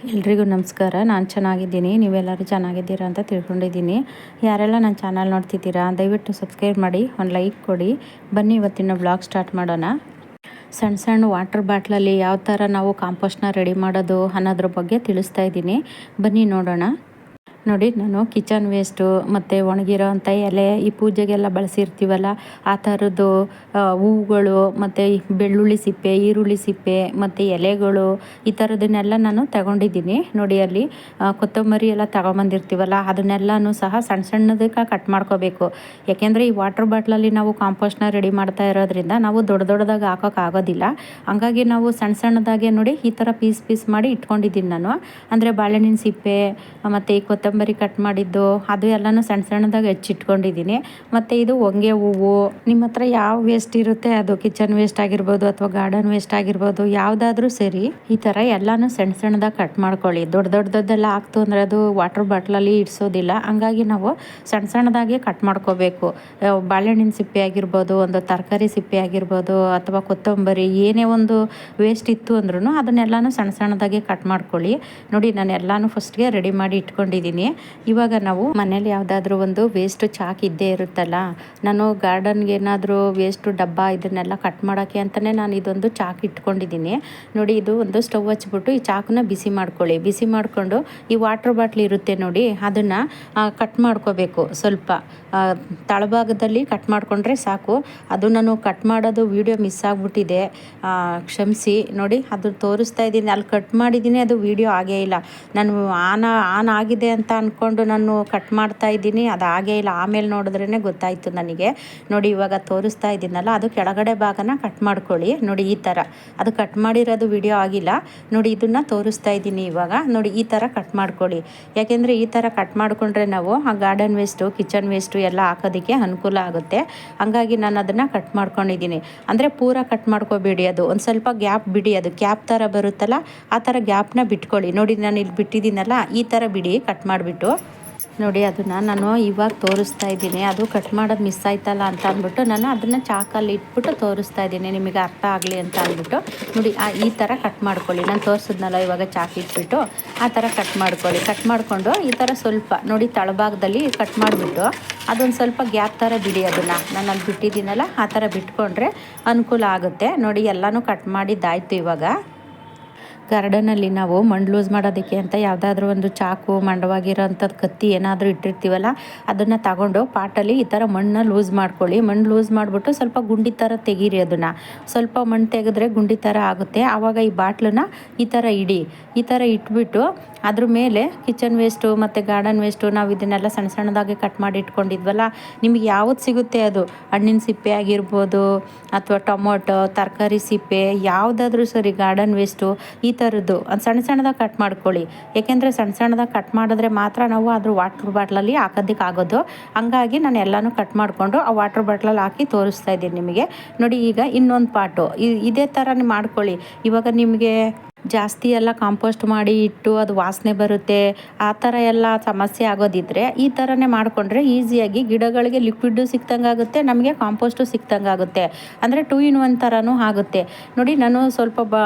ಎಲ್ರಿಗೂ ನಮಸ್ಕಾರ. ನಾನು ಚೆನ್ನಾಗಿದ್ದೀನಿ, ನೀವೆಲ್ಲರೂ ಚೆನ್ನಾಗಿದ್ದೀರಾ ಅಂತ ತಿಳ್ಕೊಂಡಿದ್ದೀನಿ. ಯಾರೆಲ್ಲ ನನ್ನ ಚಾನಲ್ ನೋಡ್ತಿದ್ದೀರಾ ದಯವಿಟ್ಟು ಸಬ್ಸ್ಕ್ರೈಬ್ ಮಾಡಿ, ಒಂದು ಲೈಕ್ ಕೊಡಿ. ಬನ್ನಿ ಇವತ್ತಿನ ಬ್ಲಾಗ್ ಸ್ಟಾರ್ಟ್ ಮಾಡೋಣ. ಸಣ್ಣ ಸಣ್ಣ ವಾಟರ್ ಬಾಟ್ಲಲ್ಲಿ ಯಾವ ಥರ ನಾವು ಕಾಂಪೋಸ್ಟ್ನ ರೆಡಿ ಮಾಡೋದು ಅನ್ನೋದ್ರ ಬಗ್ಗೆ ತಿಳಿಸ್ತಾ ಇದ್ದೀನಿ. ಬನ್ನಿ ನೋಡೋಣ. ನೋಡಿ, ನಾನು ಕಿಚನ್ ವೇಸ್ಟು ಮತ್ತು ಒಣಗಿರೋ ಅಂಥ ಎಲೆ, ಈ ಪೂಜೆಗೆಲ್ಲ ಬಳಸಿರ್ತೀವಲ್ಲ ಆ ಥರದ್ದು ಹೂವುಗಳು ಮತ್ತು ಬೆಳ್ಳುಳ್ಳಿ ಸಿಪ್ಪೆ, ಈರುಳ್ಳಿ ಸಿಪ್ಪೆ ಮತ್ತು ಎಲೆಗಳು, ಈ ಥರದನ್ನೆಲ್ಲ ನಾನು ತಗೊಂಡಿದ್ದೀನಿ. ನೋಡಿ, ಅಲ್ಲಿ ಕೊತ್ತಂಬರಿ ಎಲ್ಲ ತಗೊಂಬಂದಿರ್ತೀವಲ್ಲ ಅದನ್ನೆಲ್ಲನೂ ಸಹ ಸಣ್ಣ ಸಣ್ಣದಕ್ಕೆ ಕಟ್ ಮಾಡ್ಕೋಬೇಕು. ಯಾಕೆಂದರೆ ಈ ವಾಟರ್ ಬಾಟ್ಲಲ್ಲಿ ನಾವು ಕಾಂಪೋಸ್ಟ್ನ ರೆಡಿ ಮಾಡ್ತಾ ಇರೋದ್ರಿಂದ ನಾವು ದೊಡ್ಡದಾಗಿ ಹಾಕೋಕ್ಕಾಗೋದಿಲ್ಲ. ಹಂಗಾಗಿ ನಾವು ಸಣ್ಣ ಸಣ್ಣದಾಗೆ ನೋಡಿ ಈ ಥರ ಪೀಸ್ ಮಾಡಿ ಇಟ್ಕೊಂಡಿದ್ದೀನಿ ನಾನು. ಅಂದರೆ ಬಾಳೆಹಣ್ಣಿನ ಸಿಪ್ಪೆ ಮತ್ತು ಈ ಕೊತ್ತಂಬರಿ ಕಟ್ ಮಾಡಿದ್ದು ಅದು ಎಲ್ಲನೂ ಸಣ್ಣ ಸಣ್ಣದಾಗಿ ಹೆಚ್ಚಿಟ್ಕೊಂಡಿದ್ದೀನಿ. ಮತ್ತು ಇದು ಹೊಂಗೆ ಹೂವು. ನಿಮ್ಮ ಹತ್ರ ಯಾವ ವೇಸ್ಟ್ ಇರುತ್ತೆ, ಅದು ಕಿಚನ್ ವೇಸ್ಟ್ ಆಗಿರ್ಬೋದು ಅಥವಾ ಗಾರ್ಡನ್ ವೇಸ್ಟ್ ಆಗಿರ್ಬೋದು, ಯಾವುದಾದ್ರೂ ಸರಿ ಈ ಥರ ಎಲ್ಲನೂ ಸಣ್ಣ ಸಣ್ಣದಾಗಿ ಕಟ್ ಮಾಡ್ಕೊಳ್ಳಿ. ದೊಡ್ಡದೆಲ್ಲ ಆಗ್ತು ಅಂದರೆ ಅದು ವಾಟರ್ ಬಾಟ್ಲಲ್ಲಿ ಇಡಿಸೋದಿಲ್ಲ. ಹಂಗಾಗಿ ನಾವು ಸಣ್ಣ ಸಣ್ಣದಾಗಿ ಕಟ್ ಮಾಡ್ಕೋಬೇಕು. ಬಾಳೆಹಣ್ಣಿನ ಸಿಪ್ಪೆ ಆಗಿರ್ಬೋದು, ಒಂದು ತರಕಾರಿ ಸಿಪ್ಪೆ ಆಗಿರ್ಬೋದು, ಅಥವಾ ಕೊತ್ತಂಬರಿ ಏನೇ ಒಂದು ವೇಸ್ಟ್ ಇತ್ತು ಅಂದ್ರೂ ಅದನ್ನೆಲ್ಲನೂ ಸಣ್ಣ ಸಣ್ಣದಾಗಿ ಕಟ್ ಮಾಡ್ಕೊಳ್ಳಿ. ನೋಡಿ, ನಾನು ಎಲ್ಲನೂ ಫಸ್ಟ್ಗೆ ರೆಡಿ ಮಾಡಿ ಇಟ್ಕೊಂಡಿದ್ದೀನಿ. ಇವಾಗ ನಾವು ಮನೇಲಿ ಯಾವುದಾದ್ರೂ ಒಂದು ವೇಸ್ಟ್ ಚಾಕ್ ಇದ್ದೇ ಇರುತ್ತಲ್ಲ, ನಾನು ಗಾರ್ಡನ್ಗೆ ಏನಾದರೂ ವೇಸ್ಟು ಡಬ್ಬ ಇದನ್ನೆಲ್ಲ ಕಟ್ ಮಾಡೋಕ್ಕೆ ಅಂತಲೇ ನಾನು ಇದೊಂದು ಚಾಕ್ ಇಟ್ಕೊಂಡಿದ್ದೀನಿ. ನೋಡಿ, ಇದು ಒಂದು ಸ್ಟವ್ ಹಚ್ಬಿಟ್ಟು ಈ ಚಾಕನ್ನ ಬಿಸಿ ಮಾಡ್ಕೊಳ್ಳಿ. ಬಿಸಿ ಮಾಡಿಕೊಂಡು ಈ ವಾಟರ್ ಬಾಟ್ಲ್ ಇರುತ್ತೆ ನೋಡಿ, ಅದನ್ನು ಕಟ್ ಮಾಡ್ಕೋಬೇಕು. ಸ್ವಲ್ಪ ತಳಭಾಗದಲ್ಲಿ ಕಟ್ ಮಾಡಿಕೊಂಡ್ರೆ ಸಾಕು. ಅದು ನಾನು ಕಟ್ ಮಾಡೋದು ವಿಡಿಯೋ ಮಿಸ್ ಆಗಿಬಿಟ್ಟಿದೆ, ಕ್ಷಮಿಸಿ. ನೋಡಿ, ಅದು ತೋರಿಸ್ತಾ ಇದ್ದೀನಿ, ಅಲ್ಲಿ ಕಟ್ ಮಾಡಿದ್ದೀನಿ, ಅದು ವಿಡಿಯೋ ಆಗೇ ಇಲ್ಲ. ನಾನು ಆನ್ ಆಗಿದೆ ಅಂತ ಅಂದ್ಕೊಂಡು ನಾನು ಕಟ್ ಮಾಡ್ತಾ ಇದ್ದೀನಿ, ಅದು ಆಗೇ ಇಲ್ಲ. ಆಮೇಲೆ ನೋಡಿದ್ರೇ ಗೊತ್ತಾಯಿತು ನನಗೆ. ನೋಡಿ, ಇವಾಗ ತೋರಿಸ್ತಾ ಇದ್ದೀನಲ್ಲ, ಅದು ಕೆಳಗಡೆ ಭಾಗನ ಕಟ್ ಮಾಡ್ಕೊಳ್ಳಿ. ನೋಡಿ, ಈ ಥರ ಅದು ಕಟ್ ಮಾಡಿರೋದು ವಿಡಿಯೋ ಆಗಿಲ್ಲ. ನೋಡಿ, ಇದನ್ನು ತೋರಿಸ್ತಾ ಇದ್ದೀನಿ ಇವಾಗ. ನೋಡಿ, ಈ ಥರ ಕಟ್ ಮಾಡ್ಕೊಳ್ಳಿ. ಯಾಕೆಂದರೆ ಈ ಥರ ಕಟ್ ಮಾಡಿಕೊಂಡ್ರೆ ನಾವು ಆ ಗಾರ್ಡನ್ ವೇಸ್ಟು, ಕಿಚನ್ ವೇಸ್ಟು ಎಲ್ಲ ಹಾಕೋದಕ್ಕೆ ಅನುಕೂಲ ಆಗುತ್ತೆ. ಹಂಗಾಗಿ ನಾನು ಅದನ್ನು ಕಟ್ ಮಾಡ್ಕೊಂಡಿದ್ದೀನಿ. ಅಂದರೆ ಪೂರ ಕಟ್ ಮಾಡ್ಕೋಬೇಡಿ, ಅದು ಒಂದು ಸ್ವಲ್ಪ ಗ್ಯಾಪ್ ಬಿಡಿ. ಅದು ಕ್ಯಾಪ್ ಥರ ಬರುತ್ತಲ್ಲ, ಆ ಥರ ಗ್ಯಾಪ್ನ ಬಿಟ್ಕೊಳ್ಳಿ. ನೋಡಿ, ನಾನು ಇಲ್ಲಿ ಬಿಟ್ಟಿದ್ದೀನಲ್ಲ, ಈ ಥರ ಬಿಡಿ ಕಟ್ ಮಾಡಿಬಿಟ್ಟು. ನೋಡಿ, ಅದನ್ನು ನಾನು ಇವಾಗ ತೋರಿಸ್ತಾ ಇದ್ದೀನಿ. ಅದು ಕಟ್ ಮಾಡೋದು ಮಿಸ್ ಆಯ್ತಲ್ಲ ಅಂತ ಅಂದ್ಬಿಟ್ಟು ನಾನು ಅದನ್ನು ಚಾಕಲ್ಲಿ ಇಟ್ಬಿಟ್ಟು ತೋರಿಸ್ತಾ ಇದ್ದೀನಿ, ನಿಮಗೆ ಅರ್ಥ ಆಗಲಿ ಅಂತ ಅಂದ್ಬಿಟ್ಟು. ನೋಡಿ, ಈ ಥರ ಕಟ್ ಮಾಡ್ಕೊಳ್ಳಿ. ನಾನು ತೋರಿಸಿದ್ನಲ್ಲ ಇವಾಗ ಚಾಕ್ ಇಟ್ಬಿಟ್ಟು ಆ ಥರ ಕಟ್ ಮಾಡ್ಕೊಳ್ಳಿ. ಕಟ್ ಮಾಡಿಕೊಂಡು ಈ ಥರ ಸ್ವಲ್ಪ ನೋಡಿ ತಳಭಾಗದಲ್ಲಿ ಕಟ್ ಮಾಡಿಬಿಟ್ಟು ಅದೊಂದು ಸ್ವಲ್ಪ ಗ್ಯಾಪ್ ಥರ ಬಿಡಿ. ಅದನ್ನು ನಾನು ಅಲ್ಲಿ ಬಿಟ್ಟಿದ್ದೀನಲ್ಲ ಆ ಥರ ಬಿಟ್ಕೊಂಡ್ರೆ ಅನುಕೂಲ ಆಗುತ್ತೆ. ನೋಡಿ, ಎಲ್ಲನೂ ಕಟ್ ಮಾಡಿದ್ದಾಯಿತು. ಇವಾಗ ಗಾರ್ಡನಲ್ಲಿ ನಾವು ಮಣ್ಣು ಲೂಸ್ ಮಾಡೋದಕ್ಕೆ ಅಂತ ಯಾವುದಾದ್ರೂ ಒಂದು ಚಾಕು, ಮಂಡವಾಗಿರೋ ಅಂಥದ್ದು ಕತ್ತಿ ಏನಾದರೂ ಇಟ್ಟಿರ್ತೀವಲ್ಲ, ಅದನ್ನು ತಗೊಂಡು ಪಾಟಲ್ಲಿ ಈ ಥರ ಮಣ್ಣನ್ನ ಲೂಸ್ ಮಾಡ್ಕೊಳ್ಳಿ. ಮಣ್ಣು ಲೂಸ್ ಮಾಡಿಬಿಟ್ಟು ಸ್ವಲ್ಪ ಗುಂಡಿ ಥರ ತೆಗೀರಿ. ಅದನ್ನು ಸ್ವಲ್ಪ ಮಣ್ಣು ತೆಗೆದ್ರೆ ಗುಂಡಿ ಥರ ಆಗುತ್ತೆ. ಆವಾಗ ಈ ಬಾಟ್ಲನ್ನ ಈ ಥರ ಇಡಿ. ಈ ಥರ ಇಟ್ಬಿಟ್ಟು ಅದ್ರ ಮೇಲೆ ಕಿಚನ್ ವೇಸ್ಟು ಮತ್ತು ಗಾರ್ಡನ್ ವೇಸ್ಟು, ನಾವು ಇದನ್ನೆಲ್ಲ ಸಣ್ಣ ಸಣ್ಣದಾಗಿ ಕಟ್ ಮಾಡಿ ಇಟ್ಕೊಂಡಿದ್ವಲ್ಲ, ನಿಮಗೆ ಯಾವುದು ಸಿಗುತ್ತೆ ಅದು, ಹಣ್ಣಿನ ಸಿಪ್ಪೆ ಆಗಿರ್ಬೋದು ಅಥವಾ ಟೊಮೊಟೊ, ತರಕಾರಿ ಸಿಪ್ಪೆ, ಯಾವುದಾದ್ರೂ ಸರಿ, ಗಾರ್ಡನ್ ವೇಸ್ಟು, ಈ ಥರದ್ದು ಒಂದು ಸಣ್ಣ ಸಣ್ಣದಾಗಿ ಕಟ್ ಮಾಡ್ಕೊಳ್ಳಿ. ಏಕೆಂದರೆ ಸಣ್ಣ ಸಣ್ಣದಾಗಿ ಕಟ್ ಮಾಡಿದ್ರೆ ಮಾತ್ರ ನಾವು ಅದ್ರ ವಾಟ್ರ್ ಬಾಟ್ಲಲ್ಲಿ ಹಾಕೋದಕ್ಕೆ ಆಗೋದು. ಹಂಗಾಗಿ ನಾನು ಎಲ್ಲನೂ ಕಟ್ ಮಾಡಿಕೊಂಡು ಆ ವಾಟ್ರ್ ಬಾಟ್ಲಲ್ಲಿ ಹಾಕಿ ತೋರಿಸ್ತಾ ಇದ್ದೀನಿ ನಿಮಗೆ. ನೋಡಿ, ಈಗ ಇನ್ನೊಂದು ಪಾಟು ಇದೇ ಥರ ಮಾಡ್ಕೊಳ್ಳಿ. ಇವಾಗ ನಿಮಗೆ ಜಾಸ್ತಿ ಎಲ್ಲ ಕಾಂಪೋಸ್ಟ್ ಮಾಡಿ ಇಟ್ಟು ಅದು ವಾಸನೆ ಬರುತ್ತೆ, ಆ ಥರ ಎಲ್ಲ ಸಮಸ್ಯೆ ಆಗೋದಿದ್ದರೆ ಈ ಥರನೇ ಮಾಡಿಕೊಂಡ್ರೆ ಈಸಿಯಾಗಿ ಗಿಡಗಳಿಗೆ ಲಿಕ್ವಿಡ್ಡು ಸಿಕ್ತಂಗೆ ಆಗುತ್ತೆ, ನಮಗೆ ಕಾಂಪೋಸ್ಟು ಸಿಕ್ತಂಗೆ ಆಗುತ್ತೆ. ಅಂದರೆ 2 in 1 ಥರನೂ ಆಗುತ್ತೆ. ನೋಡಿ, ನಾನು ಸ್ವಲ್ಪ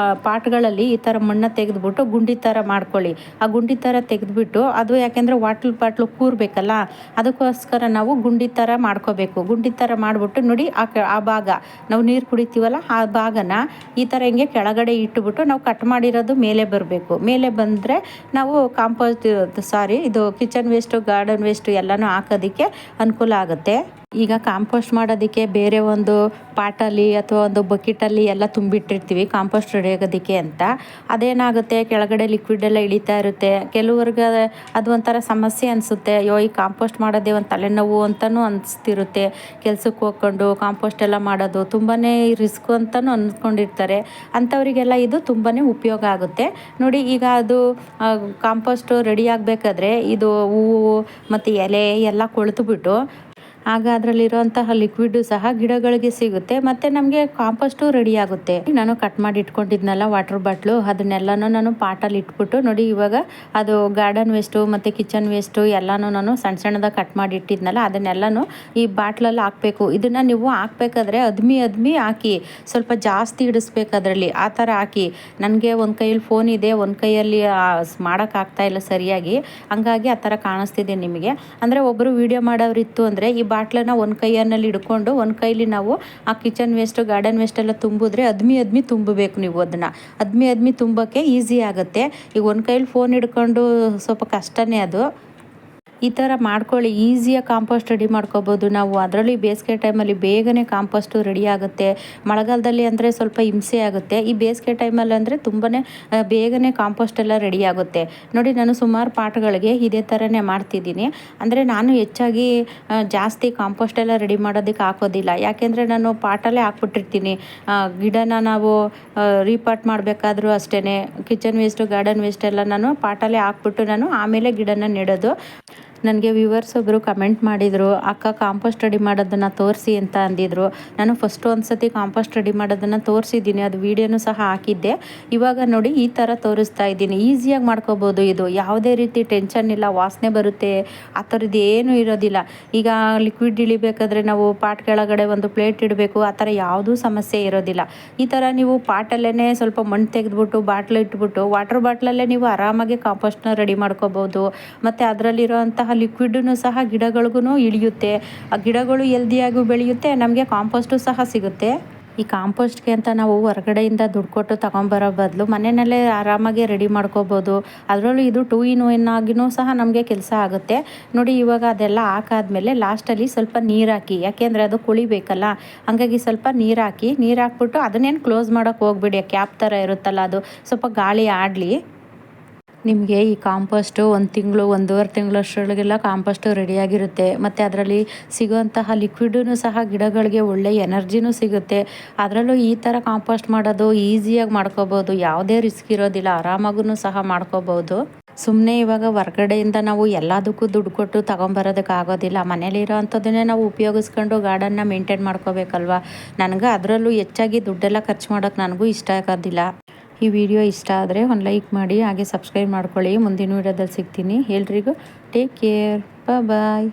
ಪಾಟ್ಗಳಲ್ಲಿ ಈ ಥರ ಮಣ್ಣು ತೆಗೆದುಬಿಟ್ಟು ಗುಂಡಿ ಥರ ಮಾಡ್ಕೊಳ್ಳಿ. ಆ ಗುಂಡಿ ಥರ ತೆಗೆದುಬಿಟ್ಟು ಅದು ಯಾಕೆಂದರೆ ವಾಟ್ರ್ ಬಾಟ್ಲು ಕೂರಬೇಕಲ್ಲ, ಅದಕ್ಕೋಸ್ಕರ ನಾವು ಗುಂಡಿ ಥರ ಮಾಡ್ಕೋಬೇಕು. ಗುಂಡಿ ಥರ ಮಾಡಿಬಿಟ್ಟು ನೋಡಿ, ಆ ಭಾಗ ನಾವು ನೀರು ಕುಡಿತೀವಲ್ಲ ಆ ಭಾಗನ ಈ ಥರ ಹಿಂಗೆ ಕೆಳಗಡೆ ಇಟ್ಟುಬಿಟ್ಟು ನಾವು ಕಟ್ ಮಾಡಿರೋದು ಮೇಲೆ ಬರಬೇಕು. ಮೇಲೆ ಬಂದರೆ ನಾವು ಇದು ಕಿಚನ್ ವೇಸ್ಟು, ಗಾರ್ಡನ್ ವೇಸ್ಟು ಎಲ್ಲನೂ ಹಾಕೋದಕ್ಕೆ ಅನುಕೂಲ ಆಗುತ್ತೆ. ಈಗ ಕಾಂಪೋಸ್ಟ್ ಮಾಡೋದಕ್ಕೆ ಬೇರೆ ಒಂದು ಪಾಟಲ್ಲಿ ಅಥವಾ ಒಂದು ಬಕೆಟಲ್ಲಿ ಎಲ್ಲ ತುಂಬಿಟ್ಟಿರ್ತೀವಿ ಕಾಂಪೋಸ್ಟ್ ರೆಡಿ ಆಗೋದಕ್ಕೆ ಅಂತ. ಅದೇನಾಗುತ್ತೆ, ಕೆಳಗಡೆ ಲಿಕ್ವಿಡ್ ಎಲ್ಲ ಇಳಿತಾ ಇರುತ್ತೆ. ಕೆಲವ್ರಿಗೆ ಅದು ಒಂಥರ ಸಮಸ್ಯೆ ಅನಿಸುತ್ತೆ. ಅಯ್ಯೋ, ಈ ಕಾಂಪೋಸ್ಟ್ ಮಾಡೋದೇ ಒಂದು ತಲೆನೋವು ಅಂತಲೂ ಅನಿಸ್ತಿರುತ್ತೆ. ಕೆಲ್ಸಕ್ಕೆ ಹೋಗ್ಕೊಂಡು ಕಾಂಪೋಸ್ಟ್ ಎಲ್ಲ ಮಾಡೋದು ತುಂಬಾ ರಿಸ್ಕು ಅಂತಲೂ ಅಂದ್ಕೊಂಡಿರ್ತಾರೆ. ಅಂಥವರಿಗೆಲ್ಲ ಇದು ತುಂಬಾ ಉಪಯೋಗ ಆಗುತ್ತೆ. ನೋಡಿ, ಈಗ ಅದು ಕಾಂಪೋಸ್ಟು ರೆಡಿ ಆಗಬೇಕಾದ್ರೆ ಇದು ಹೂವು ಮತ್ತು ಎಲೆ ಎಲ್ಲ ಕೊಳೆತುಬಿಟ್ಟು ಆಗ ಅದರಲ್ಲಿರುವಂತಹ ಲಿಕ್ವಿಡು ಸಹ ಗಿಡಗಳಿಗೆ ಸಿಗುತ್ತೆ ಮತ್ತು ನಮಗೆ ಕಾಂಪೋಸ್ಟು ರೆಡಿ ಆಗುತ್ತೆ. ನಾನು ಕಟ್ ಮಾಡಿ ಇಟ್ಕೊಂಡಿದ್ನಲ್ಲ ವಾಟರ್ ಬಾಟ್ಲು, ಅದನ್ನೆಲ್ಲನೂ ನಾನು ಪಾಟಲ್ಲಿ ಇಟ್ಬಿಟ್ಟು ನೋಡಿ, ಇವಾಗ ಅದು ಗಾರ್ಡನ್ ವೇಸ್ಟು ಮತ್ತು ಕಿಚನ್ ವೇಸ್ಟು ಎಲ್ಲನೂ ನಾನು ಸಣ್ಣ ಸಣ್ಣದಾಗಿ ಕಟ್ ಮಾಡಿ ಇಟ್ಟಿದ್ನಲ್ಲ, ಅದನ್ನೆಲ್ಲನೂ ಈ ಬಾಟ್ಲಲ್ಲಿ ಹಾಕಬೇಕು. ಇದನ್ನು ನೀವು ಹಾಕ್ಬೇಕಾದ್ರೆ ಅದ್ಮಿ ಹಾಕಿ, ಸ್ವಲ್ಪ ಜಾಸ್ತಿ ಇಡಿಸ್ಬೇಕು ಅದರಲ್ಲಿ, ಆ ಥರ ಹಾಕಿ. ನನಗೆ ಒಂದು ಕೈಯಲ್ಲಿ ಫೋನ್ ಇದೆ, ಒಂದು ಕೈಯಲ್ಲಿ ಮಾಡೋಕ್ಕಾಗ್ತಾ ಇಲ್ಲ ಸರಿಯಾಗಿ, ಹಂಗಾಗಿ ಆ ಥರ ಕಾಣಿಸ್ತಿದೆ ನಿಮಗೆ. ಅಂದರೆ ಒಬ್ಬರು ವೀಡಿಯೋ ಮಾಡೋರಿತ್ತು ಅಂದರೆ ಈ ಬಾಟ್ಲನ್ನು ಒಂದು ಕೈಯಲ್ಲಿ ಹಿಡ್ಕೊಂಡು ಒಂದು ಕೈಲಿ ನಾವು ಆ ಕಿಚನ್ ವೇಸ್ಟು ಗಾರ್ಡನ್ ವೇಸ್ಟ್ ಎಲ್ಲ ತುಂಬಿದ್ರೆ ಅದ್ಮಿ ತುಂಬಬೇಕು. ನೀವು ಅದನ್ನು ಅದ್ಮಿ ತುಂಬೋಕ್ಕೆ ಈಸಿ ಆಗುತ್ತೆ. ಈಗ ಒಂದು ಕೈಲಿ ಫೋನ್ ಹಿಡ್ಕೊಂಡು ಸ್ವಲ್ಪ ಕಷ್ಟನೇ ಅದು. ಈ ಥರ ಮಾಡ್ಕೊಳ್ಳಿ, ಈಸಿಯಾಗಿ ಕಾಂಪೋಸ್ಟ್ ರೆಡಿ ಮಾಡ್ಕೋಬೋದು ನಾವು. ಅದರಲ್ಲಿ ಬೇಸಿಗೆ ಟೈಮಲ್ಲಿ ಬೇಗನೆ ಕಾಂಪೋಸ್ಟು ರೆಡಿ ಆಗುತ್ತೆ. ಮಳೆಗಾಲದಲ್ಲಿ ಅಂದರೆ ಸ್ವಲ್ಪ ಹಿಂಸೆ ಆಗುತ್ತೆ. ಈ ಬೇಸಿಗೆ ಟೈಮಲ್ಲಿ ಅಂದರೆ ತುಂಬಾ ಬೇಗನೆ ಕಾಂಪೋಸ್ಟ್ ಎಲ್ಲ ರೆಡಿ ಆಗುತ್ತೆ. ನೋಡಿ, ನಾನು ಸುಮಾರು ಪಾಟ್ಗಳಿಗೆ ಇದೇ ಥರನೇ ಮಾಡ್ತಿದ್ದೀನಿ. ಅಂದರೆ ನಾನು ಹೆಚ್ಚಾಗಿ ಜಾಸ್ತಿ ಕಾಂಪೋಸ್ಟ್ ಎಲ್ಲ ರೆಡಿ ಮಾಡೋದಕ್ಕೆ ಹಾಕೋದಿಲ್ಲ. ಯಾಕೆಂದರೆ ನಾನು ಪಾಟಲ್ಲೇ ಹಾಕ್ಬಿಟ್ಟಿರ್ತೀನಿ. ಗಿಡನ ನಾವು ರೀಪಾಟ್ ಮಾಡಬೇಕಾದ್ರೂ ಅಷ್ಟೇ, ಕಿಚನ್ ವೇಸ್ಟು ಗಾರ್ಡನ್ ವೇಸ್ಟ್ ಎಲ್ಲ ನಾನು ಪಾಟಲ್ಲೇ ಹಾಕ್ಬಿಟ್ಟು ನಾನು ಆಮೇಲೆ ಗಿಡನ ನೆಡೋದು. ನನಗೆ ವ್ಯೂವರ್ಸ್ ಒಬ್ಬರು ಕಮೆಂಟ್ ಮಾಡಿದರು, ಅಕ್ಕ ಕಾಂಪೋಸ್ಟ್ ರೆಡಿ ಮಾಡೋದನ್ನು ತೋರಿಸಿ ಅಂತ ಅಂದಿದ್ರು. ನಾನು ಫಸ್ಟು ಒಂದು ಸತಿ ಕಾಂಪೋಸ್ಟ್ ರೆಡಿ ಮಾಡೋದನ್ನು ತೋರಿಸಿದ್ದೀನಿ, ಅದು ವೀಡಿಯೋನೂ ಸಹ ಹಾಕಿದ್ದೆ. ಇವಾಗ ನೋಡಿ ಈ ಥರ ತೋರಿಸ್ತಾ ಇದ್ದೀನಿ. ಈಸಿಯಾಗಿ ಮಾಡ್ಕೋಬೋದು. ಇದು ಯಾವುದೇ ರೀತಿ ಟೆನ್ಷನ್ ಇಲ್ಲ, ವಾಸನೆ ಬರುತ್ತೆ ಆ ಥರದ್ದು ಏನೂ ಇರೋದಿಲ್ಲ. ಈಗ ಲಿಕ್ವಿಡ್ ಇಳಿಬೇಕಾದ್ರೆ ನಾವು ಪಾಟ್ ಕೆಳಗಡೆ ಒಂದು ಪ್ಲೇಟ್ ಇಡಬೇಕು, ಆ ಥರ ಯಾವುದೂ ಸಮಸ್ಯೆ ಇರೋದಿಲ್ಲ. ಈ ಥರ ನೀವು ಪಾಟಲ್ಲೇ ಸ್ವಲ್ಪ ಮಣ್ಣು ತೆಗೆದ್ಬಿಟ್ಟು ಬಾಟ್ಲು ಇಟ್ಬಿಟ್ಟು ವಾಟರ್ ಬಾಟ್ಲಲ್ಲೇ ನೀವು ಆರಾಮಾಗಿ ಕಾಂಪೋಸ್ಟ್ನ ರೆಡಿ ಮಾಡ್ಕೋಬೋದು. ಮತ್ತು ಅದರಲ್ಲಿರೋಂತಹ ಲಿಕ್ವಿಡನ್ನು ಸಹ ಗಿಡಗಳಿಗೂ ಇಳಿಯುತ್ತೆ. ಆ ಗಿಡಗಳು ಹೆಲ್ದಿಯಾಗೂ ಬೆಳೆಯುತ್ತೆ, ನಮಗೆ ಕಾಂಪೋಸ್ಟು ಸಹ ಸಿಗುತ್ತೆ. ಈ ಕಾಂಪೋಸ್ಟ್ಗೆ ಅಂತ ನಾವು ಹೊರಗಡೆಯಿಂದ ದುಡ್ಡು ಕೊಟ್ಟು ತೊಗೊಂಬರೋ ಬದಲು ಮನೆಯಲ್ಲೇ ಆರಾಮಾಗಿ ರೆಡಿ ಮಾಡ್ಕೋಬೋದು. ಅದರಲ್ಲೂ ಇದು 2 in 1 ಆಗಿನೂ ಸಹ ನಮಗೆ ಕೆಲಸ ಆಗುತ್ತೆ. ನೋಡಿ, ಇವಾಗ ಅದೆಲ್ಲ ಹಾಕಾದ್ಮೇಲೆ ಲಾಸ್ಟಲ್ಲಿ ಸ್ವಲ್ಪ ನೀರು ಹಾಕಿ, ಯಾಕೆಂದರೆ ಅದು ಕುಳಿಬೇಕಲ್ಲ, ಹಾಗಾಗಿ ಸ್ವಲ್ಪ ನೀರು ಹಾಕ್ಬಿಟ್ಟು ಅದನ್ನೇನು ಕ್ಲೋಸ್ ಮಾಡೋಕ್ಕೆ ಹೋಗ್ಬಿಡಿ. ಕ್ಯಾಪ್ ಥರ ಇರುತ್ತಲ್ಲ, ಅದು ಸ್ವಲ್ಪ ಗಾಳಿ ಆಡಲಿ. ನಿಮಗೆ ಈ ಕಾಂಪೋಸ್ಟು 1 ತಿಂಗಳು 1.5 ತಿಂಗಳಷ್ಟರೊಳಗೆಲ್ಲ ಕಾಂಪೋಸ್ಟು ರೆಡಿಯಾಗಿರುತ್ತೆ. ಮತ್ತು ಅದರಲ್ಲಿ ಸಿಗುವಂತಹ ಲಿಕ್ವಿಡೂ ಸಹ ಗಿಡಗಳಿಗೆ ಒಳ್ಳೆ ಎನರ್ಜಿನೂ ಸಿಗುತ್ತೆ. ಅದರಲ್ಲೂ ಈ ಥರ ಕಾಂಪೋಸ್ಟ್ ಮಾಡೋದು ಈಸಿಯಾಗಿ ಮಾಡ್ಕೋಬೋದು, ಯಾವುದೇ ರಿಸ್ಕ್ ಇರೋದಿಲ್ಲ, ಆರಾಮಾಗೂ ಸಹ ಮಾಡ್ಕೋಬೋದು. ಸುಮ್ಮನೆ ಇವಾಗ ಹೊರ್ಗಡೆಯಿಂದ ನಾವು ಎಲ್ಲದಕ್ಕೂ ದುಡ್ಡು ಕೊಟ್ಟು ತೊಗೊಂಬರೋದಕ್ಕೆ ಆಗೋದಿಲ್ಲ. ಮನೇಲಿರೋ ಅಂಥದ್ದನ್ನೇ ನಾವು ಉಪಯೋಗಿಸ್ಕೊಂಡು ಗಾರ್ಡನ್ನ ಮೇಂಟೈನ್ ಮಾಡ್ಕೋಬೇಕಲ್ವ. ನನಗೆ ಅದರಲ್ಲೂ ಹೆಚ್ಚಾಗಿ ದುಡ್ಡೆಲ್ಲ ಖರ್ಚು ಮಾಡೋಕ್ಕೆ ನನಗೂ ಇಷ್ಟ ಆಗೋದಿಲ್ಲ. ಈ ವಿಡಿಯೋ ಇಷ್ಟ ಆದರೆ ಒಂದು ಲೈಕ್ ಮಾಡಿ, ಹಾಗೆ ಸಬ್ಸ್ಕ್ರೈಬ್ ಮಾಡ್ಕೊಳ್ಳಿ. ಮುಂದಿನ ವಿಡಿಯೋದಲ್ಲಿ ಸಿಗ್ತೀನಿ. ಎಲ್ರಿಗೂ ಟೇಕ್ ಕೇರ್, ಬಾಯ್.